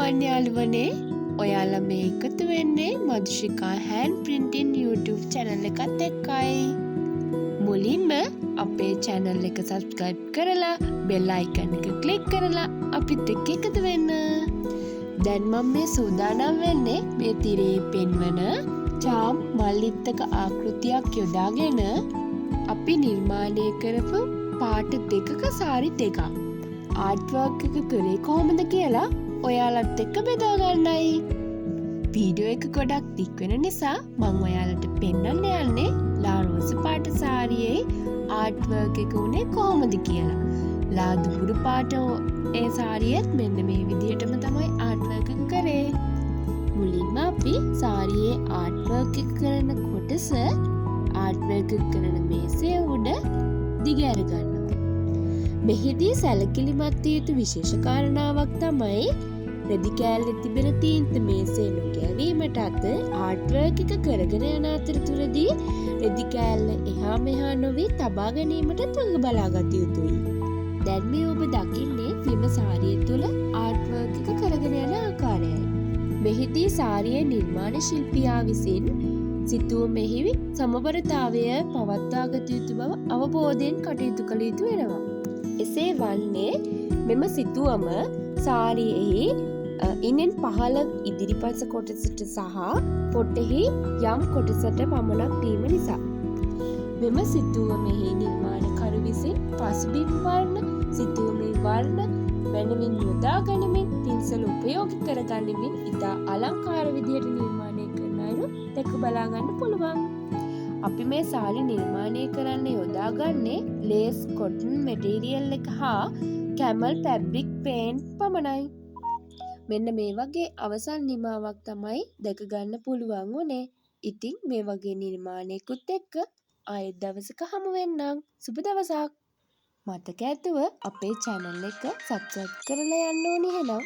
අයිබෝවන් යාළුවනේ ඔයාලා මේ එකතු වෙන්නේ මදුෂිකා හෑන්ඩ් ප්‍රින්ටින් YouTube channel එකත් එක්කයි. මුලින්ම අපේ channel එක subscribe කරලා bell icon එක click කරලා අපිත් එක්ක එකතු වෙන්න. දැන් මම මේ සූදානම් වෙන්නේ මේ තිරේ පෙන්වන charm මල්ලිත්තක ආකෘතියක් යොදාගෙන අපි නිර්මාණය කරපු පාට දෙකක සාරි දෙකක් ආර්ට් වර්ක් එක කරේ කොහොමද කියලා ඔයාලත් එක්ක බෙදා ගන්නයි. වීඩියෝ එක ගොඩක් දික් වෙන නිසා මම ඔයාලට පෙන්වන්න යන්නේ ලාරෝස පාට සාරියේ ආර්ට් වර්ක් එක උනේ කොහොමද කියලා. ලා දුඹුරු පාට ඒ සාරියේත් මෙන්න මේ විදිහටම තමයි ආර්ට් වර්ක් එක කරේ. මුලින්ම අපි සාරියේ ආර්ට් වර්ක් එක කරන කොටස ආර්ට් වර්ක් එක කරන මේසේ උඩ දිගහැර ගන්නවා. මෙහිදී සැලකිලිමත් විය යුතු විශේෂ කාරණාවක් තමයි රෙදි කෑල්ලේ තිබෙන තීන්ත මේසේ නොගැවීමට ආර්ට් වර්ක් එක කරගෙන යන අතරතුරදී රෙදි කෑල්ල එහා මෙහා නොවී තබා ගැනීමට තුඟ බලාගත යුතුයි. දැන් මේ ඔබ දකින්නේ මෙම සාරිය තුළ ආර්ට් වර්ක් එක කරගෙන යන ආකාරයයි. මෙහිදී සාරියේ නිර්මාණ ශිල්පියා විසින් සිතුවමෙහි සමබරතාවය පවත්වාගත යුතු බව අවබෝධයෙන් කටයුතු කළ යුතු වෙනවා. එසේ වන්නේ මෙම සිතුවම සාරියෙහි ඉනෙන් පහළ ඉදිරිපස කොටසට සහ පොටෙහි යම් කොටසට පමණක් දීම නිසා. මෙම සිතුවමෙහි නිර්මාණකරු විසින් පසුබිම් වර්ණ, සිතුවමේ වර්ණ මැනවින් යොදා ගනිමින් පින්සල උපයෝගී කර ගනිමින් ඉතා අලංකාර විදිහට නිර්මාණය කරන අයුරු දැක බලා ගන්න පුළුවන්. අපි මේ සාරි නිර්මාණය කරන්න යොදාගන්නේ ලේස් කොටන් මැටීරියල් එක හා කැමල් ෆැබ්‍රික් පේන්ට් පමණයි. මෙන්න මේ වගේ අවසන් නිමාවක් තමයි දැක ගන්න පුළුවන් වුණේ. ඉතින් මේ වගේ නිර්මාණයකුත් එක්ක ආයෙත් දවසක හමු වෙන්නම්. සුබ දවසක්. මතක ඇතුව අපේ channel එක subscribe කරලා යන්න ඕනි එහෙනම්.